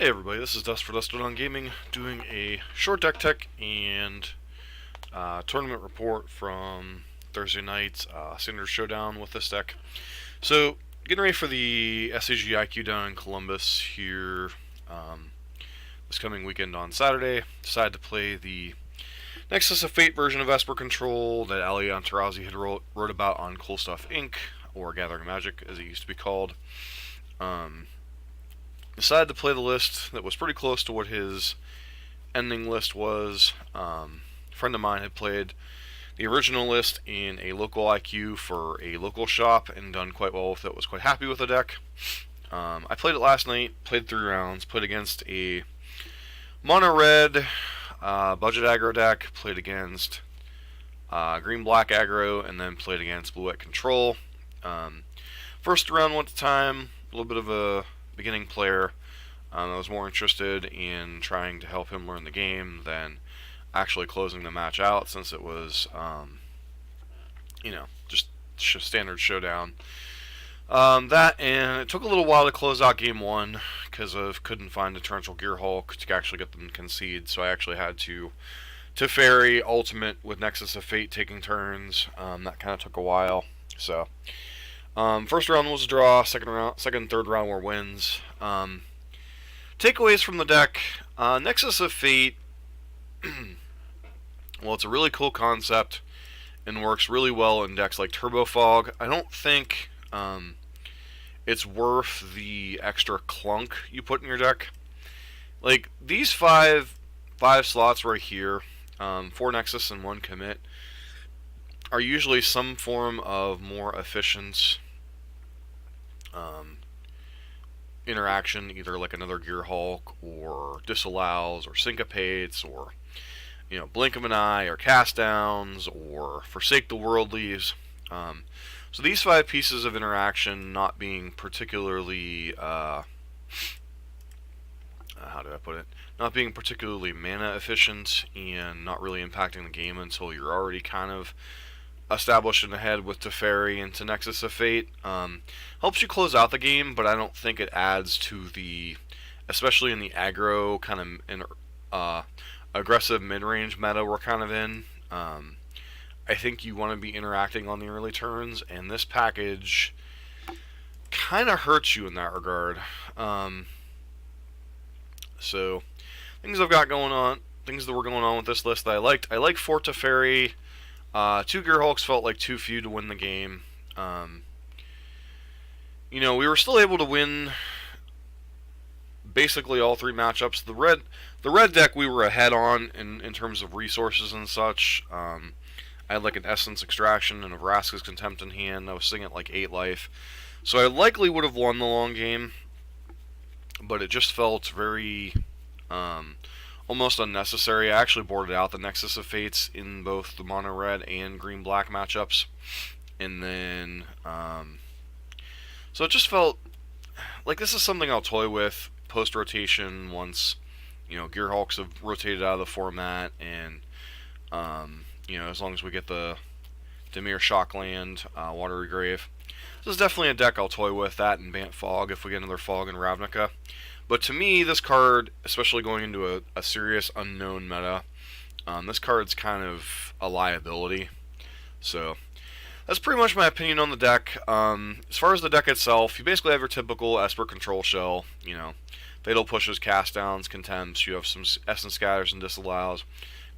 Hey everybody, this is Dust for Showdown Gaming, doing a short deck tech and tournament report from Thursday night's Standard Showdown with this deck. So, getting ready for the SCG IQ down in Columbus here this coming weekend on Saturday. Decided to play the Nexus of Fate version of Esper Control that Ali Antarazi had wrote about on Cool Stuff Inc., or Gathering Magic as it used to be called. Decided to play the list that was pretty close to what his ending list was. A friend of mine had played the original list in a local IQ for a local shop and done quite well with it, was quite happy with the deck. I played it last night, played 3 rounds, played against a mono-red budget aggro deck, played against green-black aggro, and then played against blue-white control. First round went to time, a little bit of a beginning player. I was more interested in trying to help him learn the game than actually closing the match out, since it was, just standard showdown. That, and it took a little while to close out game 1 because I couldn't find a Torrential Gearhulk to actually get them to concede, so I actually had to ferry Ultimate with Nexus of Fate taking turns. That kind of took a while. So first round was a draw. Second and third round were wins. Takeaways from the deck: Nexus of Fate. Well, it's a really cool concept and works really well in decks like Turbo Fog. I don't think it's worth the extra clunk you put in your deck. Like, these five slots right here, 4 Nexus and 1 Commit, are usually some form of more efficient interaction, either like another Gearhulk, or Disallows, or Syncopates, or Blink of an Eye, or Cast Downs, or Forsake the Worldlies. So these 5 pieces of interaction not being particularly, how did I put it? Not being particularly mana efficient and not really impacting the game until you're already kind of established in the head with Teferi into Nexus of Fate. Helps you close out the game, but I don't think it adds to the, especially in the aggro kind of aggressive mid-range meta we're kind of in. I think you want to be interacting on the early turns, and this package kind of hurts you in that regard. So, things I've got going on, things that were going on with this list that I liked. I like Fort Teferi. 2 Gearhulks felt like too few to win the game. We were still able to win basically all 3 matchups. The red deck we were ahead on in terms of resources and such. I had like an Essence Extraction and a Vraska's Contempt in hand. I was sitting at like 8 life. So I likely would have won the long game, but it just felt very almost unnecessary. I actually boarded out the Nexus of Fates in both the mono red and green black matchups, and then so it just felt like this is something I'll toy with post rotation once Gearhulks have rotated out of the format, and as long as we get the Dimir Shockland, Watery Grave. This is definitely a deck I'll toy with, that and Bant Fog if we get another Fog in Ravnica. But to me, this card, especially going into a serious unknown meta, this card's kind of a liability. So that's pretty much my opinion on the deck. As far as the deck itself, you basically have your typical Esper control shell. Fatal Pushes, Cast Downs, Contempts. You have some Essence Scatters and Disallows.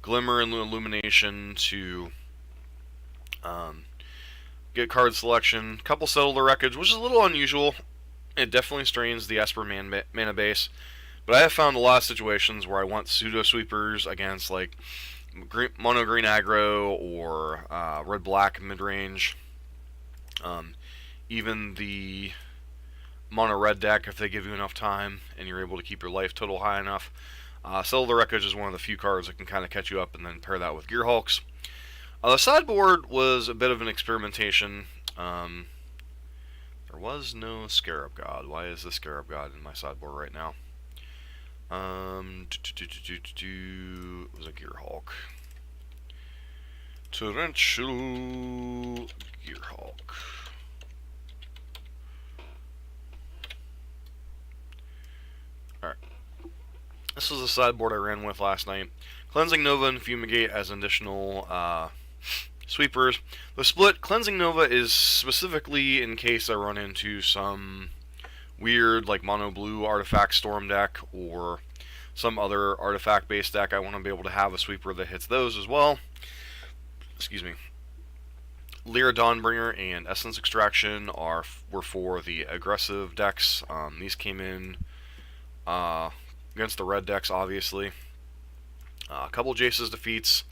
Glimmer and Illumination to get card selection. Couple Settle the Wreckage, which is a little unusual. It definitely strains the Esper mana base, but I have found a lot of situations where I want pseudo sweepers against like mono green aggro or red black mid range. Even the mono red deck, if they give you enough time and you're able to keep your life total high enough. Settle the Wreckage is one of the few cards that can kind of catch you up, and then pair that with Gearhulks. The sideboard was a bit of an experimentation. There was no Scarab God. Why is the Scarab God in my sideboard right now? It was a Gearhulk. Torrential Gearhulk. Alright. This was a sideboard I ran with last night. Cleansing Nova and Fumigate as additional sweepers. The split, Cleansing Nova is specifically in case I run into some weird, like, mono blue artifact storm deck or some other artifact based deck. I want to be able to have a sweeper that hits those as well. Excuse me. Lyra Dawnbringer and Essence Extraction were for the aggressive decks. These came in against the red decks, obviously. A couple Jace's defeats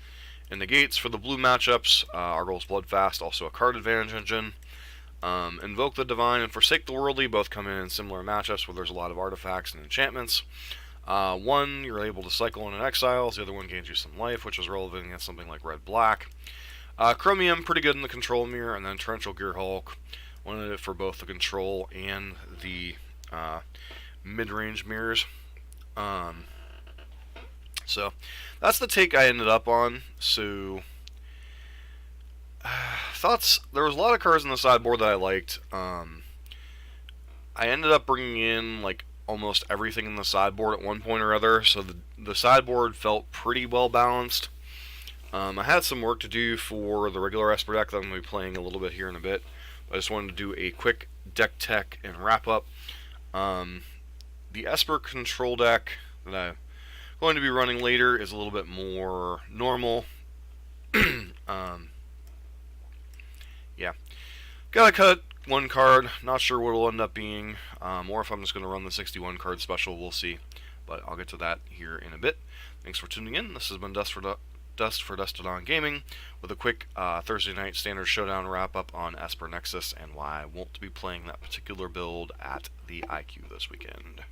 and negates for the blue matchups. Argyl's Bloodfast, also a card advantage engine. Invoke the Divine and Forsake the Worldly both come in similar matchups where there's a lot of artifacts and enchantments. One, you're able to cycle in an Exiles. The other one gains you some life, which is relevant against something like Red-Black. Chromium, pretty good in the Control Mirror, and then Torrential Gear Hulk. Wanted it for both the Control and the mid-range mirrors. So, that's the take I ended up on. So, thoughts, there was a lot of cards in the sideboard that I liked. I ended up bringing in, like, almost everything in the sideboard at one point or other, so the sideboard felt pretty well balanced. I had some work to do for the regular Esper deck that I'm going to be playing a little bit here in a bit. I just wanted to do a quick deck tech and wrap up. The Esper control deck that I'm going to be running later is a little bit more normal. Yeah. Gotta cut one card. Not sure what it'll end up being. Or if I'm just going to run the 61 card special, we'll see. But I'll get to that here in a bit. Thanks for tuning in. This has been Dust for Dusted on Gaming with a quick Thursday night standard showdown wrap up on Esper Nexus and why I won't be playing that particular build at the IQ this weekend.